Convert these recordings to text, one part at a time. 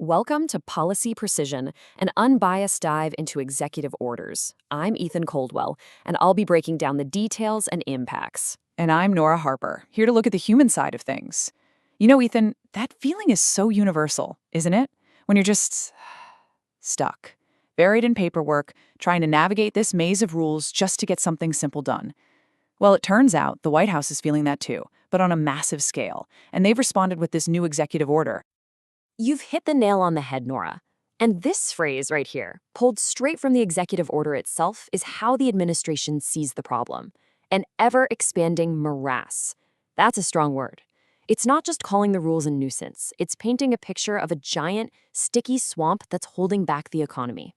Welcome to Policy Precision, an unbiased dive into executive orders. I'm Ethan Caldwell, and I'll be breaking down the details and impacts. And I'm Nora Harper, here to look at the human side of things. You know, Ethan, that feeling is so universal, isn't it? When you're just stuck, buried in paperwork, trying to navigate this maze of rules just to get something simple done. Well, it turns out the White House is feeling that too, but on a massive scale, and they've responded with this new executive order. You've hit the nail on the head, Nora. And this phrase right here, pulled straight from the executive order itself, is how the administration sees the problem. An ever-expanding morass. That's a strong word. It's not just calling the rules a nuisance. It's painting a picture of a giant, sticky swamp that's holding back the economy.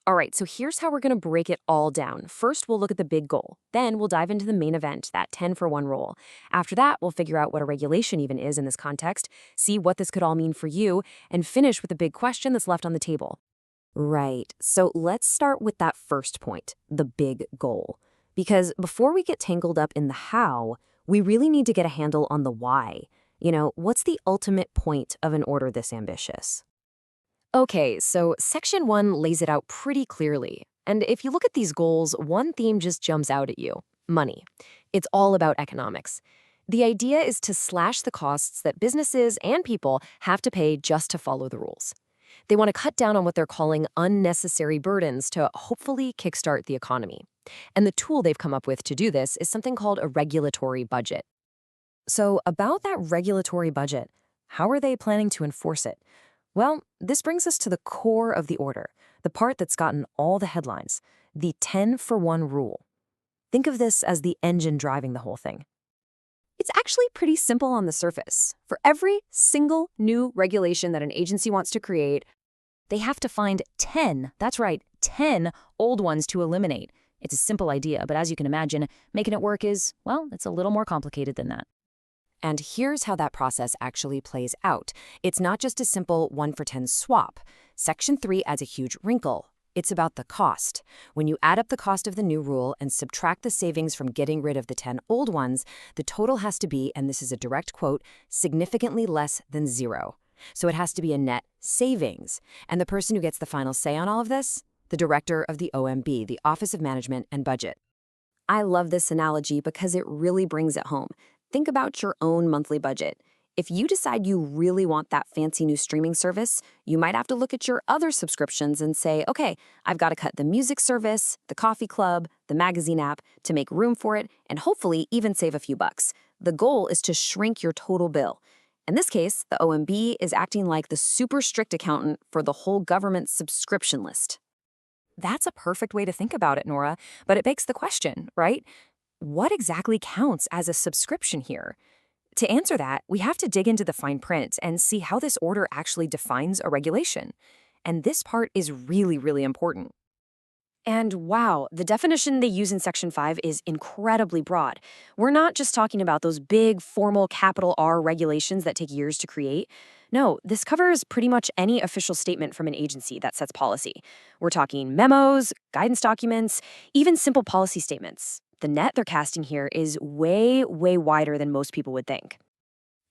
All right, so here's how we're going to break it all down. First, we'll look at the big goal. Then we'll dive into the main event, that 10-for-1 rule. After that, we'll figure out what a regulation even is in this context, see what this could all mean for you, and finish with the big question that's left on the table. Right, so let's start with that first point, the big goal. Because before we get tangled up in the how, we really need to get a handle on the why. You know, what's the ultimate point of an order this ambitious? Okay, so Section 1 lays it out pretty clearly. And if you look at these goals, one theme just jumps out at you: money. It's all about economics. The idea is to slash the costs that businesses and people have to pay just to follow the rules. They want to cut down on what they're calling unnecessary burdens to hopefully kickstart the economy. And the tool they've come up with to do this is something called a regulatory budget. So about that regulatory budget, how are they planning to enforce it? Well, this brings us to the core of the order, the part that's gotten all the headlines, the 10-for-1 rule. Think of this as the engine driving the whole thing. It's actually pretty simple on the surface. For every single new regulation that an agency wants to create, they have to find 10, that's right, 10 old ones to eliminate. It's a simple idea, but as you can imagine, making it work is, well, it's a little more complicated than that. And here's how that process actually plays out. It's not just a simple 1-for-10 swap. Section 3 adds a huge wrinkle. It's about the cost. When you add up the cost of the new rule and subtract the savings from getting rid of the 10 old ones, the total has to be, and this is a direct quote, significantly less than zero. So it has to be a net savings. And the person who gets the final say on all of this? The director of the OMB, the Office of Management and Budget. I love this analogy because it really brings it home. Think about your own monthly budget. If you decide you really want that fancy new streaming service, you might have to look at your other subscriptions and say, okay, I've got to cut the music service, the coffee club, the magazine app to make room for it, and hopefully even save a few bucks. The goal is to shrink your total bill. In this case, the OMB is acting like the super strict accountant for the whole government's subscription list. That's a perfect way to think about it, Nora, but it begs the question, right? What exactly counts as a subscription here? To answer that, we have to dig into the fine print and see how this order actually defines a regulation. And this part is really, really important. And wow, the definition they use in Section 5 is incredibly broad. We're not just talking about those big, formal capital R regulations that take years to create. No, this covers pretty much any official statement from an agency that sets policy. We're talking memos, guidance documents, even simple policy statements. The net they're casting here is way, way wider than most people would think.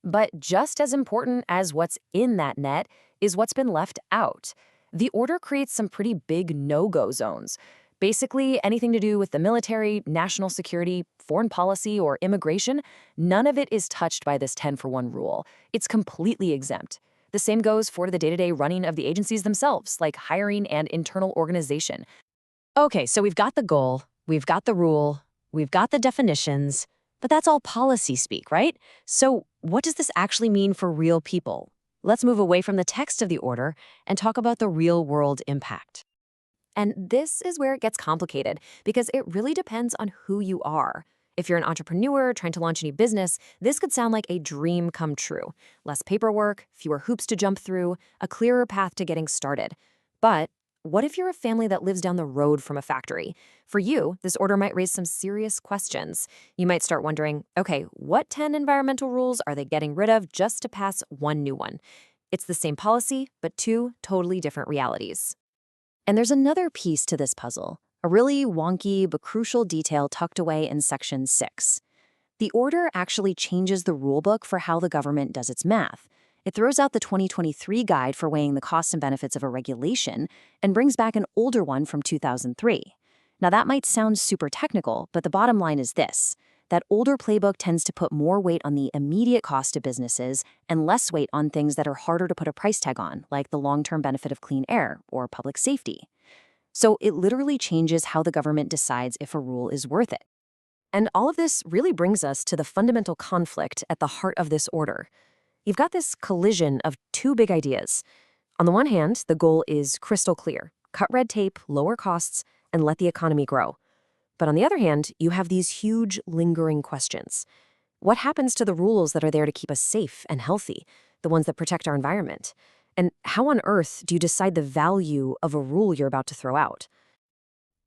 But just as important as what's in that net is what's been left out. The order creates some pretty big no-go zones. Basically, anything to do with the military, national security, foreign policy, or immigration, none of it is touched by this 10-for-1 rule. It's completely exempt. The same goes for the day-to-day running of the agencies themselves, like hiring and internal organization. Okay, so we've got the goal, we've got the rule, we've got the definitions, but that's all policy speak, right? So what does this actually mean for real people? Let's move away from the text of the order and talk about the real-world impact. And this is where it gets complicated because it really depends on who you are. If you're an entrepreneur trying to launch a new business, this could sound like a dream come true. Less paperwork, fewer hoops to jump through, a clearer path to getting started. But what if you're a family that lives down the road from a factory? For you, this order might raise some serious questions. You might start wondering, okay, what 10 environmental rules are they getting rid of just to pass one new one? It's the same policy, but two totally different realities. And there's another piece to this puzzle, a really wonky but crucial detail tucked away in Section 6. The order actually changes the rulebook for how the government does its math. It throws out the 2023 guide for weighing the costs and benefits of a regulation and brings back an older one from 2003. Now, that might sound super technical, but the bottom line is this: that older playbook tends to put more weight on the immediate cost to businesses and less weight on things that are harder to put a price tag on, like the long-term benefit of clean air or public safety. So it literally changes how the government decides if a rule is worth it. And all of this really brings us to the fundamental conflict at the heart of this order. You've got this collision of two big ideas. On the one hand, the goal is crystal clear: cut red tape, lower costs, and let the economy grow. But on the other hand, you have these huge, lingering questions. What happens to the rules that are there to keep us safe and healthy, the ones that protect our environment? And how on earth do you decide the value of a rule you're about to throw out?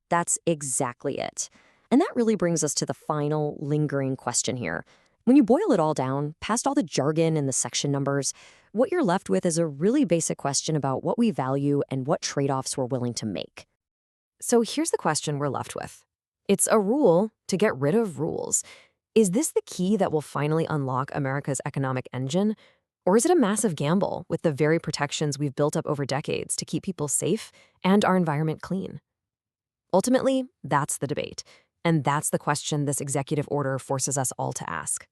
That's exactly it. And that really brings us to the final, lingering question here. When you boil it all down, past all the jargon and the section numbers, what you're left with is a really basic question about what we value and what trade-offs we're willing to make. So here's the question we're left with. It's a rule to get rid of rules. Is this the key that will finally unlock America's economic engine? Or is it a massive gamble with the very protections we've built up over decades to keep people safe and our environment clean? Ultimately, that's the debate. And that's the question this executive order forces us all to ask.